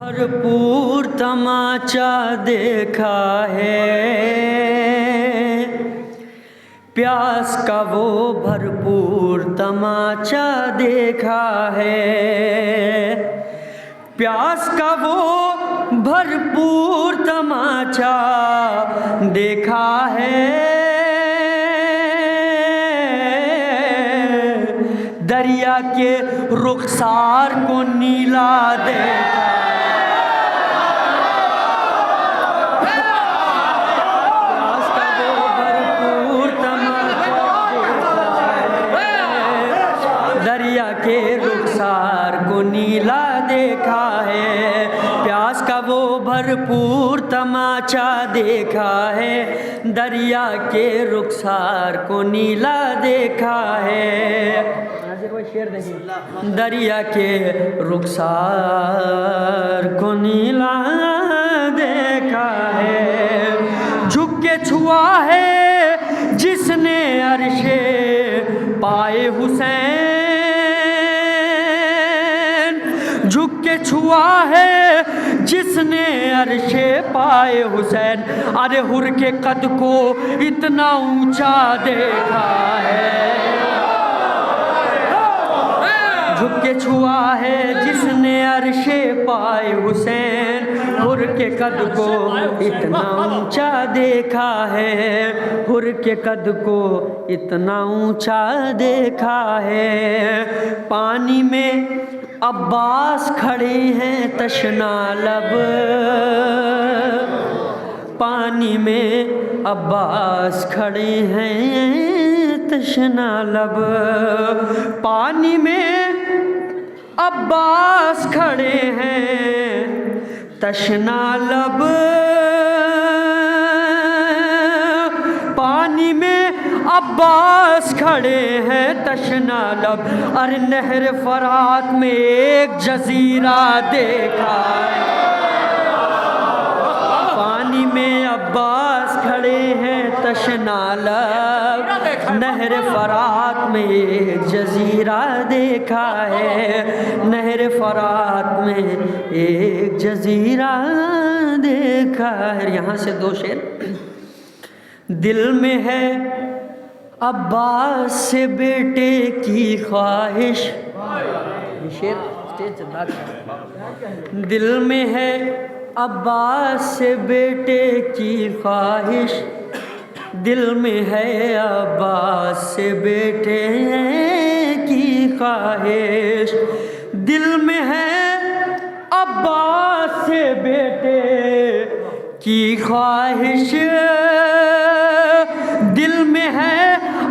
भरपूर तमाचा देखा है, प्यास का वो भरपूर तमाचा देखा है, प्यास का वो भरपूर तमाचा देखा है। दरिया के रुखसार को नीला देखा, दरिया के रुखसार को नीला देखा है, प्यास का वो भरपूर तमाचा देखा है, दरिया के रुखसार को नीला देखा है। दरिया के रुखसार को नीला देखा है, झुक के छुआ है जिसने अर्शे पाए हुसैन, झुक के छुआ है जिसने अर्शे पाए हुसैन। अरे हुर के कद को इतना ऊंचा देखा है, झुक के छुआ है जिसने अर्शे पाए हुसैन, हुर के कद को इतना ऊंचा देखा है, हुर के कद को इतना ऊंचा देखा है। पानी में अब्बास खड़े हैं तशना लब, पानी में अब्बास खड़े हैं तशना लब, पानी में अब्बास खड़े हैं तशना लब, पानी में अब्बास खड़े हैं तशना लब। अरे नहर फरात में एक जजीरा देखा है, पानी में अब्बास खड़े हैं तशना लब, नहर फरात में एक जजीरा देखा है, नहर फरात में एक जजीरा देखा है। यहाँ से दो शेर। दिल में है अब्बास से बेटे की ख्वाहिश, दिल में है अब्बास से बेटे की ख्वाहिश, दिल में है अब्बास से बेटे की ख्वाहिश, दिल में है अब्बास से बेटे की ख्वाहिश, दिल में है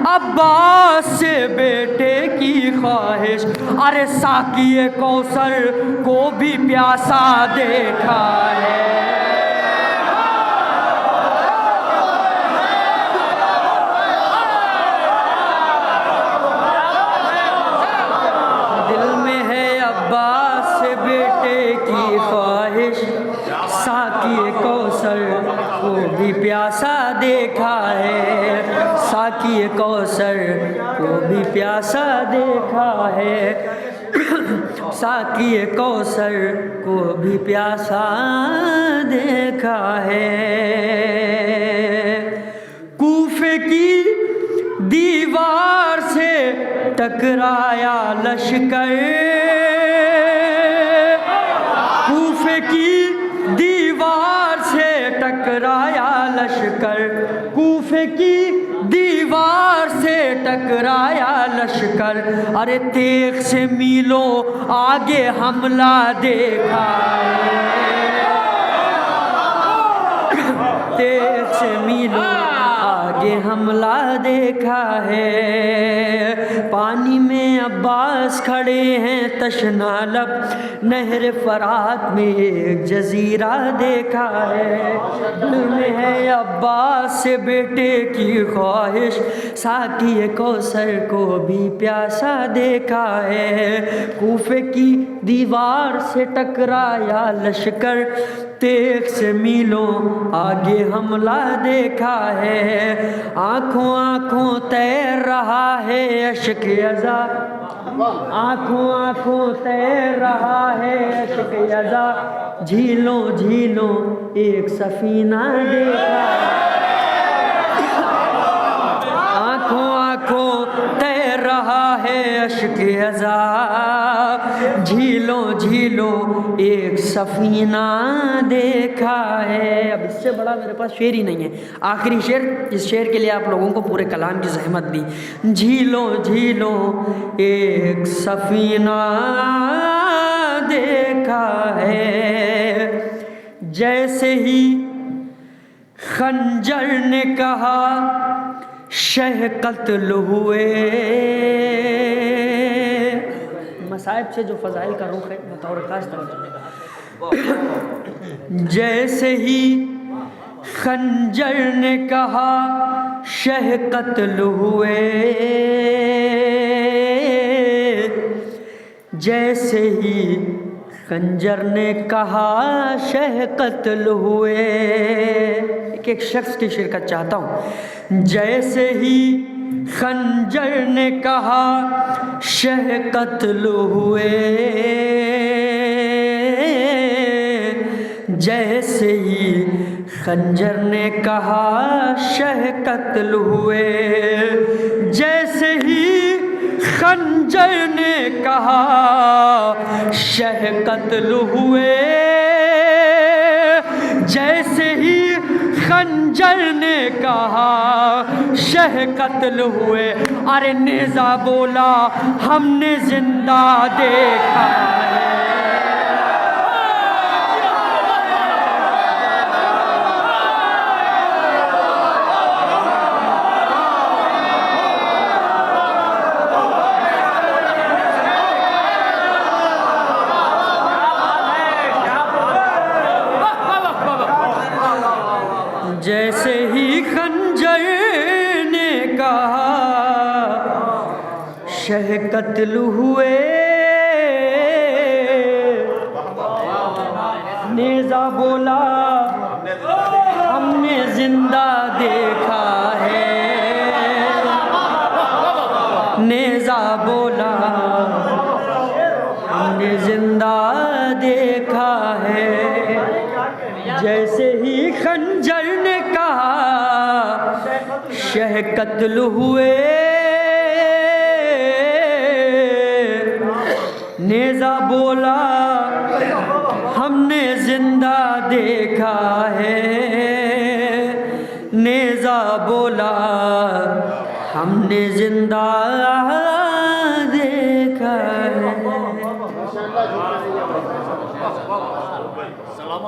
अब्बास से बेटे की ख्वाहिश। अरे साक़ी कौसर को भी प्यासा देखा है, दिल में है अब्बास से बेटे की ख्वाहिश, साक़ी कौसर को भी प्यासा देखा है, साक़ी कौसर को भी प्यासा देखा है, साक़ी कौसर को भी प्यासा देखा है। कूफे की दीवार से टकराया लश्कर, कूफे की दीवार से टकराया लश्कर, कूफे की दीवार से टकराया लश्कर। अरे तेग से मीलों आगे हमला देखा है, तेग से मीलों आगे हमला देखा है। पानी में अब्बास खड़े हैं तशना लब, नहर फरात में एक जजीरा देखा है, दिल में है अब्बास से बेटे की ख्वाहिश, साक़ी कौसर को भी प्यासा देखा है। कूफे की दीवार से टकराया लश्कर, तेग से मीलों आगे हमला देखा है। आँखों आँखों तैर रहा है अश्क अज़ा, आँखों आँखों तैर रहा है अश्क अज़ा, झीलों झीलों एक सफीना देखा, आंखों आंखों तैर रहा है अश्क अज़ाब, झीलों झीलों एक सफीना देखा है। अब इससे बड़ा मेरे पास शेर ही नहीं है। आखिरी शेर, इस शेर के लिए आप लोगों को पूरे कलाम की ज़हमत दी। झीलों झीलों एक सफीना देखा है, जैसे ही खंजर ने कहा शह कत्ल हुए। मसाइब से जो फ़ज़ाइल का रुख है बतौर ख़ास तरह, जैसे ही खंजर ने कहा शह कत्ल हुए, जैसे ही खंजर ने कहा शह कत्ल हुए। एक शख्स की शिरकत चाहता हूँ। जैसे ही खंजर ने कहा शह कत्ल हुए, जैसे ही खंजर ने कहा शह कत्ल हुए, जैसे ही खंजर ने कहा शह कत्ल हुए, जैसे ही खंजर ने कहा शह कत्ल हुए। अरे नेज़ा बोला हमने जिंदा देखा है। जैसे ही खंजर ने कहा शह कत्ल हुए, नेज़ा बोला हमने जिंदा देखा है। नेज़ा बोला हमने जिंदा देखा है। जैसे ही खंजर ने कहा शह कत्ल हुए, नेज़ा बोला हमने जिंदा देखा है। नेज़ा बोला हमने जिंदा